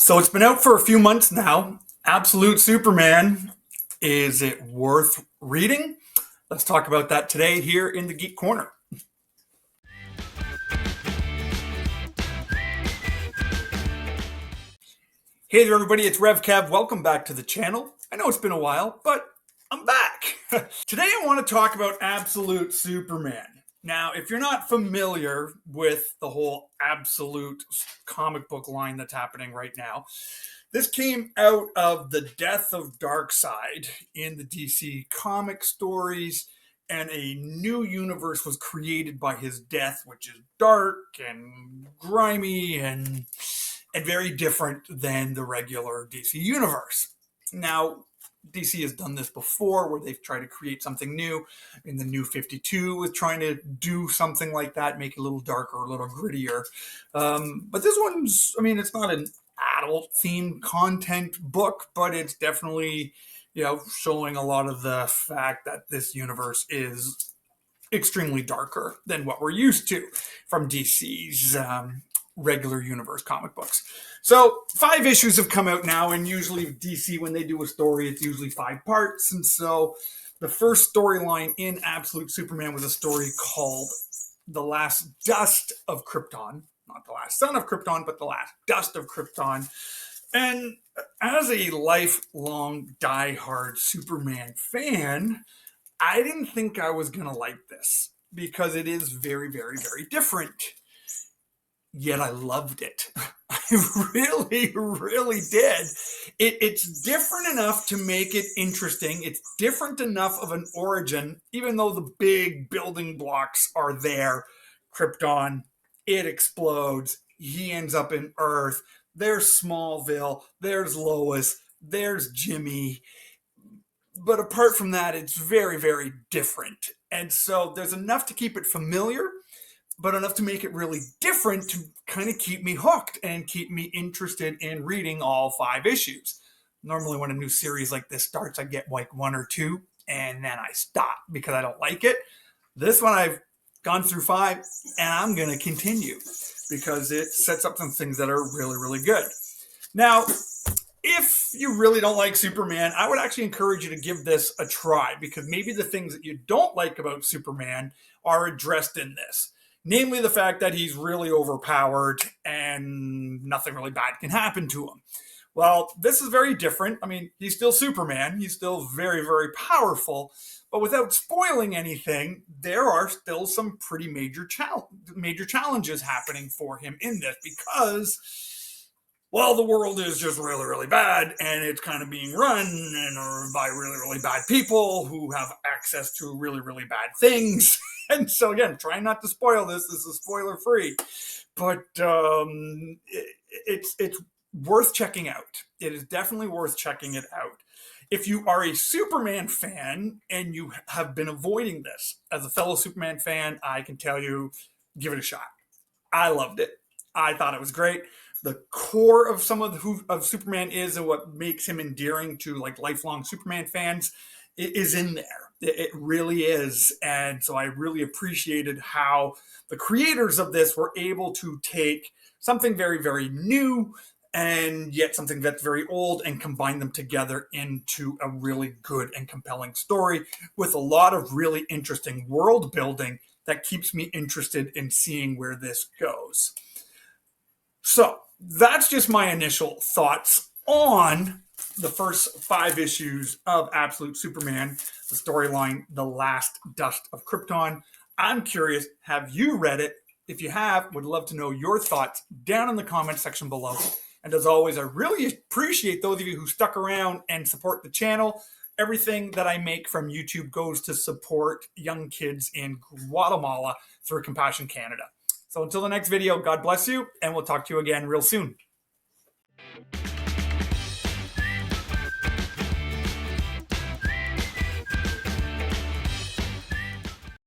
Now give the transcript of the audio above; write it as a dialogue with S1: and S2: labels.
S1: So it's been out for a few months now. Absolute Superman. Is it worth reading? Let's talk about that today here in the Geek Corner. Hey there, everybody. It's Rev Kev. Welcome back to the channel. I know it's been a while, but I'm back. Today I want to talk about Absolute Superman. Now, if you're not familiar with the whole Absolute comic book line that's happening right now, this came out of the death of Darkseid in the DC comic stories, and a new universe was created by his death, which is dark and grimy and very different than the regular DC universe. Now, DC has done this before where they've tried to create something new. In the New 52 was trying to do something like that, make it a little darker, a little grittier. But this one's, it's not an adult themed content book, but it's definitely, showing a lot of the fact that this universe is extremely darker than what we're used to from DC's regular universe comic books. So 5 issues have come out now, and usually DC, when they do a story, it's usually 5 parts. And so the first storyline in Absolute Superman was a story called The Last Dust of Krypton. Not the last son of Krypton, but the last dust of Krypton. And as a lifelong diehard Superman fan, I didn't think I was going to like this because it is very, very, very different. Yet I loved it. I really, really did. It's different enough to make it interesting. It's different enough of an origin, even though the big building blocks are there. Krypton, it explodes. He ends up in Earth. There's Smallville. There's Lois. There's Jimmy. But apart from that, it's very, very different. And so there's enough to keep it familiar, but enough to make it really different to kind of keep me hooked and keep me interested in reading all 5 issues. Normally when a new series like this starts, I get like 1 or 2, and then I stop because I don't like it. This one I've gone through 5, and I'm going to continue because it sets up some things that are really, really good. Now, if you really don't like Superman, I would actually encourage you to give this a try, because maybe the things that you don't like about Superman are addressed in this. Namely, the fact that he's really overpowered and nothing really bad can happen to him. Well, this is very different. He's still Superman. He's still very, very powerful. But without spoiling anything, there are still some pretty major challenges happening for him in this because, well, the world is just really, really bad, and it's kind of being run by really, really bad people who have access to really, really bad things. And so, again, trying not to spoil this. This is spoiler free, but it's worth checking out. It is definitely worth checking it out. If you are a Superman fan and you have been avoiding this, as a fellow Superman fan, I can tell you, give it a shot. I loved it. I thought it was great. The core of some of who of Superman is, and what makes him endearing to like lifelong Superman fans, is in there. It really is. And so I really appreciated how the creators of this were able to take something very, very new and yet something that's very old and combine them together into a really good and compelling story with a lot of really interesting world building that keeps me interested in seeing where this goes. So that's just my initial thoughts on the first 5 issues of Absolute Superman, the storyline, The Last Dust of Krypton. I'm curious, have you read it? If you have, would love to know your thoughts down in the comment section below. And as always, I really appreciate those of you who stuck around and support the channel. Everything that I make from YouTube goes to support young kids in Guatemala through Compassion Canada. So until the next video, God bless you, and we'll talk to you again real soon.